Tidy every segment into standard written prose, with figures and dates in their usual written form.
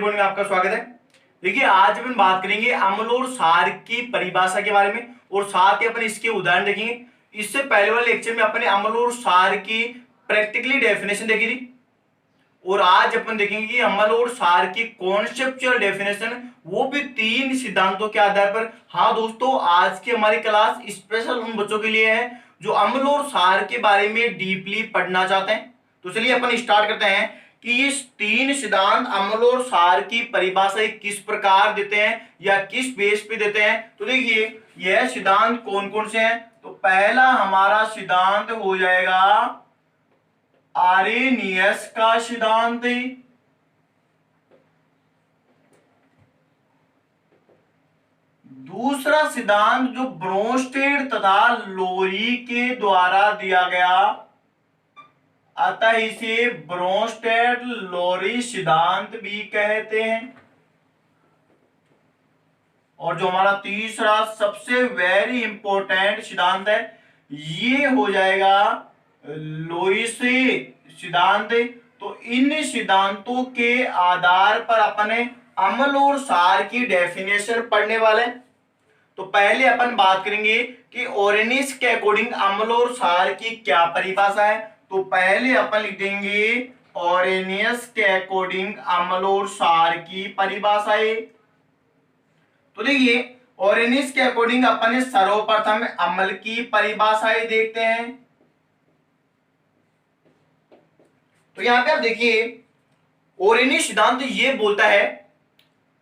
Board में आपका स्वागत है। देखिए आज अपन बात करेंगे अम्ल और क्षार की परिभाषा के बारे में और साथ ही अपन इसके उदाहरण देखेंगे। इससे पहले वाले लेक्चर में अपने अम्ल और क्षार की प्रैक्टिकली डेफिनेशन देखी थी और आज अपन देखेंगे कि अम्ल और क्षार की कॉन्सेप्चुअल डेफिनेशन, वो भी 3 सिद्धांतों के आधार पर। हाँ दोस्तों, आज की हमारी क्लास स्पेशल उन बच्चों के लिए है जो अम्ल और क्षार के बारे में डीपली पढ़ना चाहते हैं। तो चलिए अपन स्टार्ट करते हैं कि ये 3 सिद्धांत अम्ल और क्षार की परिभाषा किस प्रकार देते हैं या किस बेस पे देते हैं। तो देखिए यह सिद्धांत कौन कौन से हैं। तो पहला हमारा सिद्धांत हो जाएगा आरेनियस का सिद्धांत। दूसरा सिद्धांत जो ब्रोंस्टेड तथा लोरी के द्वारा दिया गया, अतः इसे ब्रोंस्टेड लोरी सिद्धांत भी कहते हैं। और जो हमारा तीसरा सबसे वेरी इंपॉर्टेंट सिद्धांत है, ये हो जाएगा लोइस सिद्धांत। तो इन सिद्धांतों के आधार पर अपने अम्ल और क्षार की डेफिनेशन पढ़ने वाले। तो पहले अपन बात करेंगे कि ओरेनिस के अकॉर्डिंग अम्ल और क्षार की क्या परिभाषा है। तो पहले अपन लिख देंगे ओरेनियस के अकॉर्डिंग अम्ल और क्षार की परिभाषा है। तो देखिए ओरेनियस के अकॉर्डिंग अपन सर्वप्रथम अम्ल की परिभाषाएं देखते हैं। तो यहां पे आप देखिए ओरेनियस सिद्धांत ये बोलता है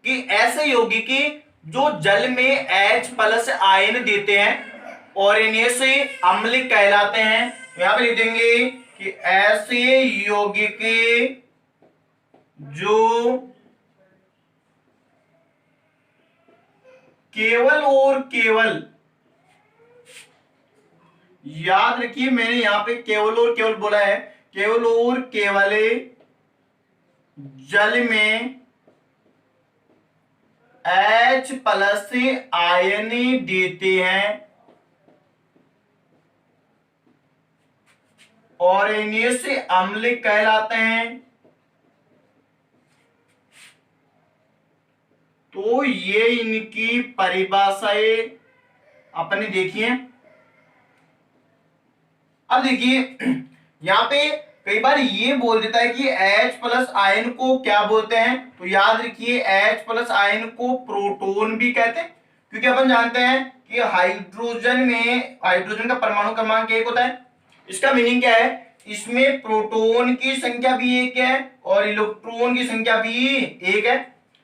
कि ऐसे यौगिक जो जल में H+ आयन देते हैं ओरेनियस अम्ल कहलाते हैं। यहां पे लिख देंगे कि ऐसे यौगिक जो केवल और केवल, याद रखिए मैंने यहां पे केवल और केवल बोला है, केवल और केवल जल में H+ आयन देते हैं ओरेनियस अम्ल कहलाते हैं। तो ये इनकी परिभाषाएं अपने देखिए। अब देखिए यहां पे कई बार ये बोल देता है कि H+ आयन को क्या बोलते हैं। तो याद रखिए H+ आयन को प्रोटॉन भी कहते हैं, क्योंकि अपन जानते हैं कि हाइड्रोजन का परमाणु क्रमांक 1 होता है। इसका मीनिंग क्या है, इसमें प्रोटॉन की संख्या भी 1 है और इलेक्ट्रॉन की संख्या भी 1 है।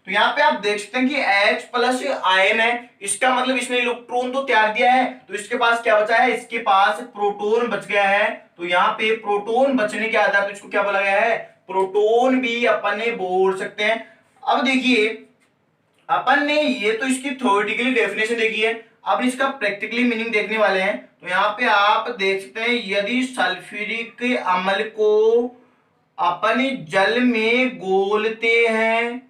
तो यहाँ पे आप देख सकते हैं कि H+ आयन है, इसका मतलब इसने इलेक्ट्रॉन तो त्याग दिया है, तो इसके पास क्या बचा है, इसके पास प्रोटॉन बच गया है। तो यहाँ पे प्रोटॉन बचने के आधार पर इसको क्या बोला गया है, प्रोटॉन भी अपन ने बोल सकते हैं। अब देखिए अपन ने ये तो इसकी थ्योरेटिकली डेफिनेशन देखी है, अब इसका प्रैक्टिकली मीनिंग देखने वाले हैं। तो यहाँ पे आप देख सकते हैं यदि सल्फ्यूरिक अम्ल को अपन जल में घोलते हैं,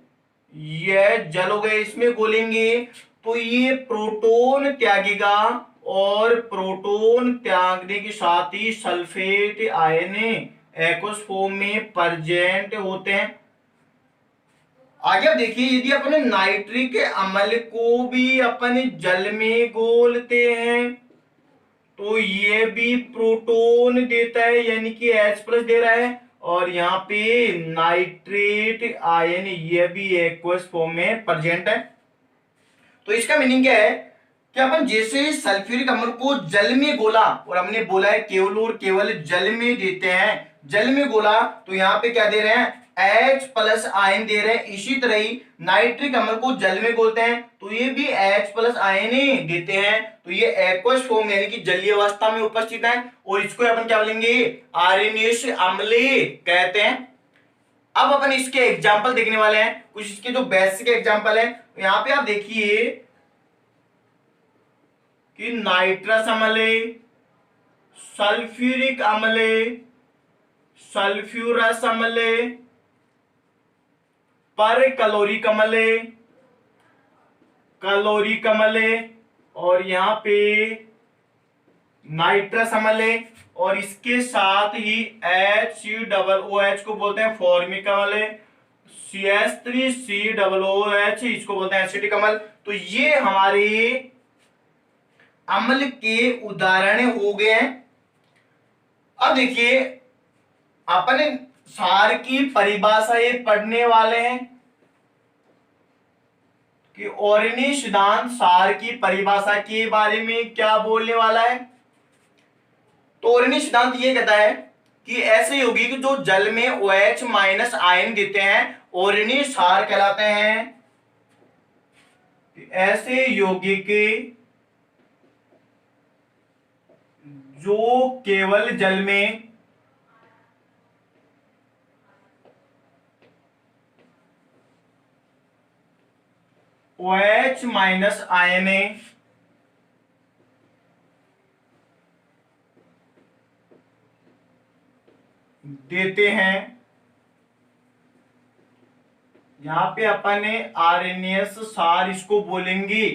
यह जल हो गए, इसमें घोलेंगे तो ये प्रोटॉन त्यागेगा और प्रोटॉन त्यागने के साथ ही सल्फेट आयन एक्वस फॉर्म में प्रेजेंट होते हैं। आगे आप देखिए यदि अपन नाइट्रिक अम्ल को भी अपन जल में घोलते हैं तो ये भी प्रोटॉन देता है, यानी कि H+ दे रहा है, और यहाँ पे नाइट्रेट आयन ये भी एक्वस फॉर्म में प्रेजेंट है। तो इसका मीनिंग क्या है कि अपन जैसे सल्फ्यूरिक अम्ल को जल में घोला, और हमने बोला है केवल और केवल जल में देते हैं, जल में घोला तो यहाँ पे क्या दे रहे हैं, H+ आयन दे रहे हैं। इसी तरह ही नाइट्रिक अम्ल को जल में घोलते हैं तो ये भी H+ आयन देते हैं। तो ये एक्वस फॉर्म यानी कि जलीय अवस्था में उपस्थित है, और इसको अपन क्या बोलेंगे, आरेनियस अम्ल कहते हैं। अब अपन इसके एग्जाम्पल देखने वाले हैं, कुछ इसके जो बेसिक एग्जाम्पल है। तो यहाँ पे आप देखिए कि नाइट्रस अम्ल, सल्फ्यूरिक अम्ल, सल्फ्यूरस अम्ल, परक्लोरिक अम्ल, क्लोरिक अम्ल, और यहाँ पे नाइट्रस अम्ल, और इसके साथ ही HCOOH को बोलते हैं फॉर्मिक अम्ल, CH3COOH, इसको बोलते हैं एसिटिक अम्ल। तो ये हमारे अम्ल के उदाहरण हो गए हैं। अब देखिए अपन सार की परिभाषा ये पढ़ने वाले हैं कि ओरिनी सिद्धांत सार की परिभाषा के बारे में क्या बोलने वाला है। तो ओरिनी सिद्धांत ये कहता है कि ऐसे यौगिक जो जल में OH माइनस आयन देते हैं ओरिनी सार कहलाते हैं। ऐसे यौगिक जो केवल जल में OH माइनस आयन देते हैं, यहां पे अपन ने आरएनएस सार इसको बोलेंगे।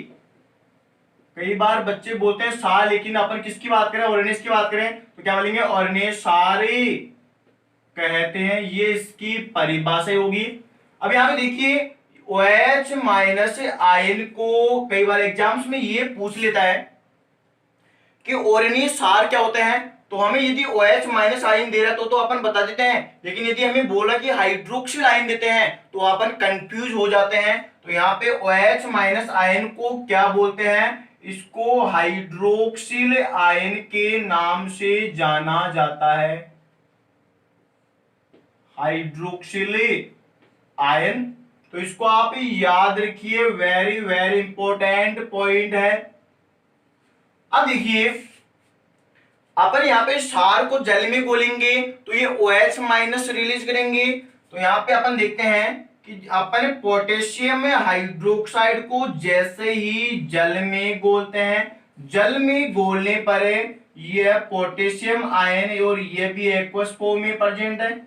कई बार बच्चे बोलते हैं सार, लेकिन अपन किसकी बात करें, आरएनएस की बात करें तो क्या बोलेंगे, आरएनएस सार कहते हैं। ये इसकी परिभाषा होगी। अब यहां पे देखिए OH माइनस आयन को कई बार एग्जाम्स में ये पूछ लेता है कि ओरिनी सार क्या होते हैं। तो हमें यदि OH माइनस आयन दे रहा है तो अपन बता देते हैं, लेकिन यदि हमें बोला कि हाइड्रोक्सिल आयन देते हैं तो अपन कंफ्यूज हो जाते हैं। तो यहाँ पे OH माइनस आयन को क्या बोलते हैं, इसको हाइड्रोक्सिल आयन के नाम से जाना जाता है। हाइड्रोक्सिल आयन, तो इसको आप याद रखिए, वेरी वेरी इंपॉर्टेंट पॉइंट है। अब देखिए अपन यहाँ पे सार को जल में घोलेंगे तो ये OH माइनस रिलीज करेंगे। तो यहाँ पे अपन देखते हैं कि अपन पोटेशियम हाइड्रोक्साइड को जैसे ही जल में घोलते हैं, जल में घोलने पर ये पोटेशियम आयन और ये भी एक्वस फॉर्म में प्रेजेंट है,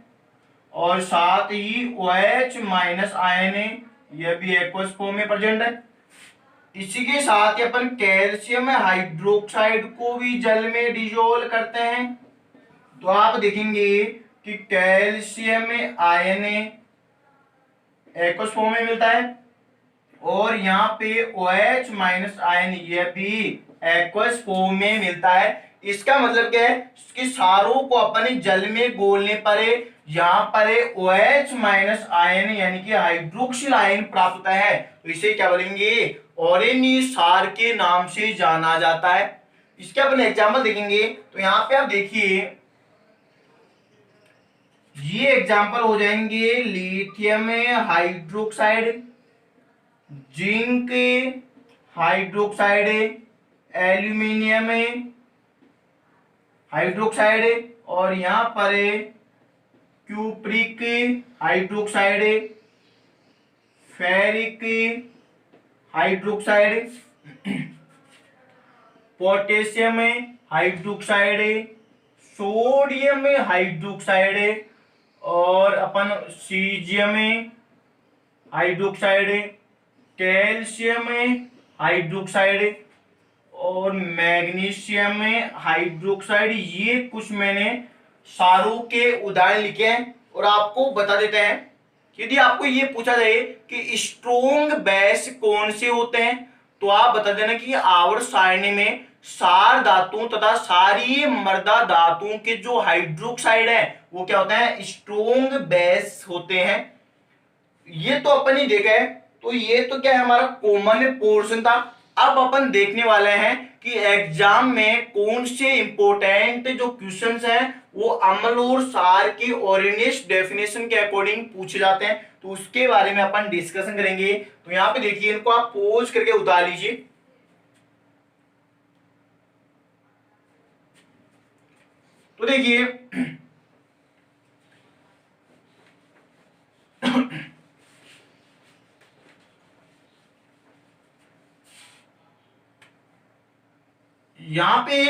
और साथ ही OH माइनस आयन ये भी एक्वस फॉर्म में प्रेजेंट है। इसी के साथ ही अपन कैल्शियम हाइड्रोक्साइड को भी जल में डिसॉल्व करते हैं। तो आप देखेंगे कि कैल्शियम आयन एक्वस फॉर्म में मिलता है, और यहाँ पे OH माइनस आयन ये भी एक्वस फॉर्म में मिलता है। इसका मतलब क्या है कि सारों को अपन जल में घोलने पर यहाँ पर OH माइनस आयन यानी कि हाइड्रोक्सिल आयन प्राप्त होता है। तो इसे क्या बोलेंगे, ओरिनी सार के नाम से जाना जाता है। इसके अपन एग्जाम्पल देखेंगे। तो यहाँ पे आप देखिए ये एग्जाम्पल हो जाएंगे lithium hydroxide, zinc hydroxide, aluminium hydroxide, और यहां पर cupric hydroxide, ferric hydroxide, potassium hydroxide, sodium hydroxide, और अपन सीजियम हाइड्रोक्साइड, कैल्शियम हाइड्रोक्साइड और मैग्नीशियम हाइड्रोक्साइड। ये कुछ मैंने सारों के उदाहरण लिखे हैं। और आपको बता देते हैं यदि आपको ये पूछा जाए कि स्ट्रोंग बेस कौन से होते हैं तो आप बता देना कि आवर्त सारणी में सार धातुओं तथा सारी मृदा धातुओं के जो हाइड्रोक्साइड है वो क्या होता है, स्ट्रोंग बेस होते हैं। ये तो अपन ही देखा है। तो ये तो क्या है, हमारा कॉमन पोर्शन था। अब अपन देखने वाले हैं कि एग्जाम में कौन से इंपॉर्टेंट जो क्वेश्चंस हैं वो अम्ल और सार की ऑर्गेनिक डेफिनेशन के अकॉर्डिंग पूछे जाते हैं। तो उसके बारे में अपन डिस्कशन करेंगे। तो यहां पे देखिए, इनको आप पोज करके उतार लीजिए। तो देखिए यहां पे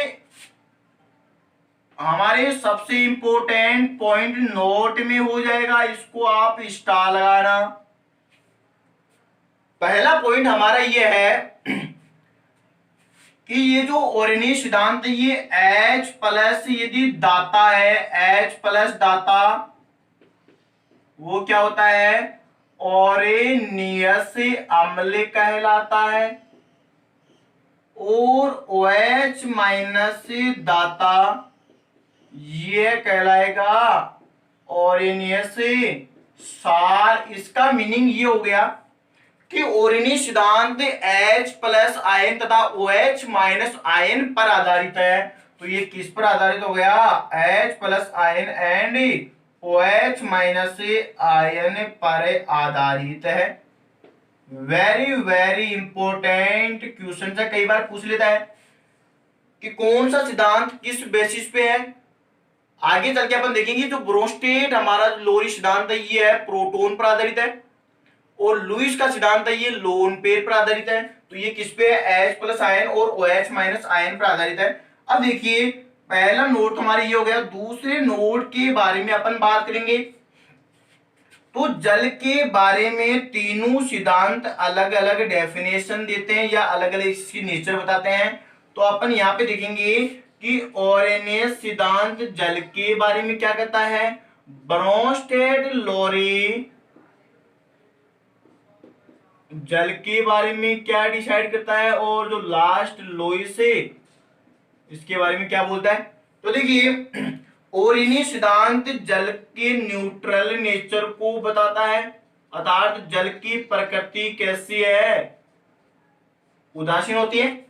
हमारे सबसे इंपॉर्टेंट पॉइंट नोट में हो जाएगा, इसको आप स्टार लगाना। पहला पॉइंट हमारा ये है कि ये जो ओरिनी सिद्धांत ये H प्लस यदि दाता है, H प्लस दाता वो क्या होता है, ऑरेनियस अम्ल कहलाता है और OH माइनस दाता ये कहलाएगा ऑरेनियस सार। इसका मीनिंग ये हो गया कि ओरिनी सिद्धांत H प्लस आयन तथा OH माइनस आयन पर आधारित है। तो ये किस पर आधारित हो गया? H plus ion and OH minus ion पर आधारित है। वेरी वेरी इंपॉर्टेंट क्वेश्चन है, कई बार पूछ लेता है कि कौन सा सिद्धांत किस बेसिस पे है। आगे चल के अपन देखेंगे जो ब्रोस्टेड हमारा लोरी सिद्धांत है ये है प्रोटॉन पर आधारित है और लुईस का सिद्धांत है ये लोन पेयर पर आधारित है। तो ये किस पे है? H प्लस आयन और OH माइनस आयन पर आधारित है। अब देखिए पहला नोट हमारे ये हो गया। दूसरे नोट के बारे में अपन बात करेंगे। तो जल के बारे में तीनों सिद्धांत अलग अलग डेफिनेशन देते हैं या अलग अलग इसकी नेचर बताते हैं। तो अपन यहाँ पे देखेंगे कि ऑरेनियस सिद्धांत जल के बारे में क्या कहता है, ब्रोंस्टेड लोरी जल के बारे में क्या डिसाइड करता है और जो लास्ट लोइस है इसके बारे में क्या बोलता है। तो देखिए ओरिनी सिद्धांत जल के न्यूट्रल नेचर को बताता है, अर्थात जल की प्रकृति कैसी है, उदासीन होती है।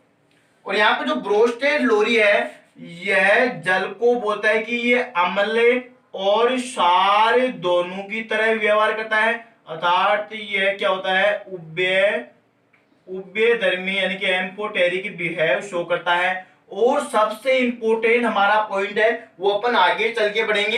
और यहाँ पे जो ब्रोस्टेड लोरी है यह जल को बोलता है कि ये अम्ल और क्षार दोनों की तरह व्यवहार करता है, अर्थात यह क्या होता है, उभय धर्मी यानी कि एम्फोटेरिक बिहेव शो करता है। और सबसे इंपोर्टेंट हमारा पॉइंट है वो अपन आगे चल के बढ़ेंगे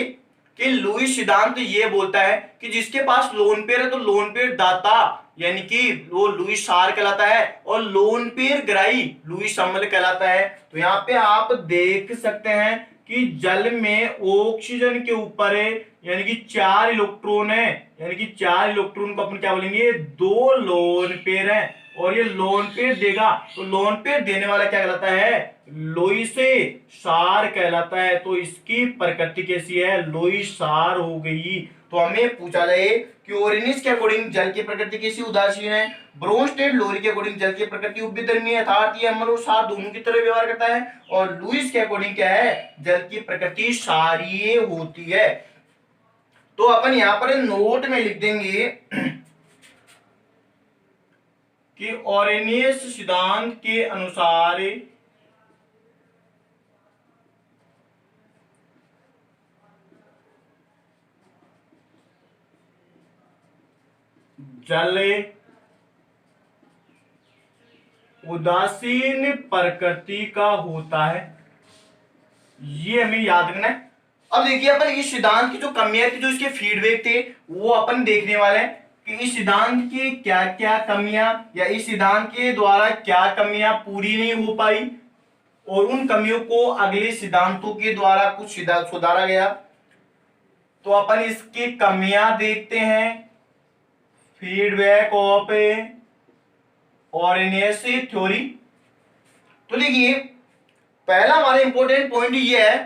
कि लुईस सिद्धांत ये बोलता है कि जिसके पास लोन पेयर है तो लोन पेयर दाता यानी कि वो लुईस सार कहलाता है और लोन पेयर ग्राही लुईस अम्ल कहलाता है। तो यहाँ पे आप देख सकते हैं कि जल में ऑक्सीजन के ऊपर है यानी कि 4 इलेक्ट्रॉन है, यानी कि 4 इलेक्ट्रॉन को अपन क्या बोलेंगे, 2 लोन पेयर है और ये लोन पेयर देगा तो लोन पेयर देने वाला क्या कहलाता है, लोइस सार कहलाता है। तो इसकी प्रकृति कैसी है, लोइस सार हो गई। तो हमें पूछा जाए कि ओरिनिस के अकॉर्डिंग जल की प्रकृति कैसी, उदासीन है। ब्रोंस्टेड लोरी के अकॉर्डिंग जल की प्रकृति उभयधर्मी है, अर्थात ये अम्ल और सार दोनों की तरह व्यवहार करता है। और लुईस के अकॉर्डिंग क्या है, जल की प्रकृति क्षारीय होती है। तो अपन यहां पर नोट में लिख देंगे कि ओरेनियस सिद्धांत के अनुसार जल उदासीन प्रकृति का होता है, ये हमें याद रखना है। अब देखिए अपन इस सिद्धांत की जो कमियां थी, जो इसके फीडबैक थे, वो अपन देखने वाले हैं कि इस सिद्धांत की क्या क्या कमियां या इस सिद्धांत के द्वारा क्या कमियां पूरी नहीं हो पाई और उन कमियों को अगले सिद्धांतों के द्वारा कुछ सुधारा गया। तो अपन इसकी कमियां देखते हैं। Feedback of Arrhenius theory. तो देखिए पहला हमारा इंपॉर्टेंट पॉइंट ये है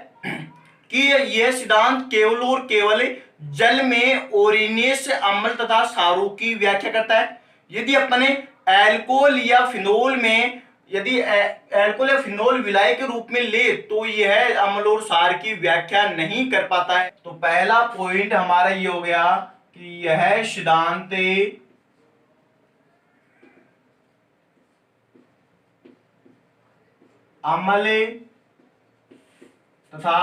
कि यह सिद्धांत केवल और केवल जल में ओरेनियस अम्ल तथा क्षारों की व्याख्या करता है। यदि अपने एल्कोहल या फिनोल में यदि एल्कोहल या फिनोल विलाय के रूप में ले तो यह अम्ल और क्षार की व्याख्या नहीं कर पाता है। तो पहला पॉइंट हमारा ये हो गया कि यह सिद्धांत अम्ल तथा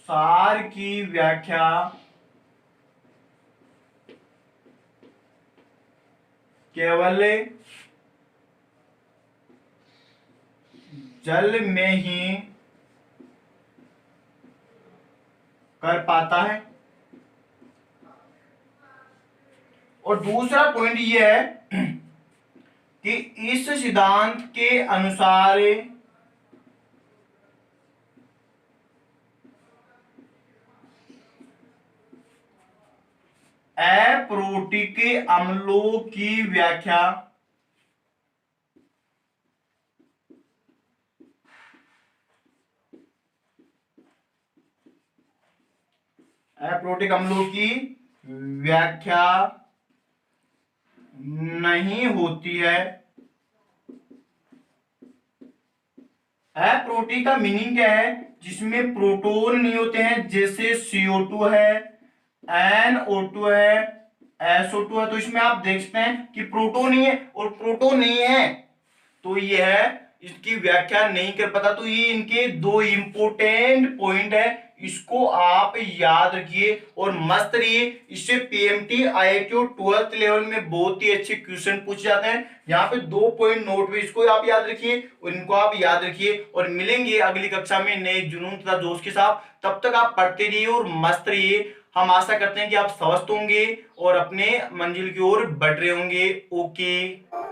सार की व्याख्या केवल जल में ही कर पाता है। और दूसरा पॉइंट यह है कि इस सिद्धांत के अनुसार अप्रोटिक अम्लों की व्याख्या अप्रोटिक अम्लों की व्याख्या नहीं होती है। प्रोटीन का मीनिंग क्या है? जिसमें प्रोटोन नहीं होते हैं, जैसे CO2 है, NO2 है, SO2 है। तो इसमें आप देख सकते हैं कि प्रोटोन नहीं है, और प्रोटोन नहीं है तो यह इसकी व्याख्या नहीं कर पाता। तो ये इनके दो इंपोर्टेंट पॉइंट है, इसको आप याद रखिए और मस्त रहिए। इससे पीएमटी IIT और 12th लेवल में बहुत ही अच्छे क्वेश्चन पूछ जाते हैं। यहाँ पे 2 पॉइंट नोट पे, इसको आप याद रखिए और इनको आप याद रखिए, और मिलेंगे अगली कक्षा में नए जुनून तथा जोश के साथ। तब तक आप पढ़ते रहिए और मस्त रहिए। हम आशा करते हैं कि आप स्वस्थ होंगे और अपने मंजिल की ओर बढ़ रहे होंगे। ओके।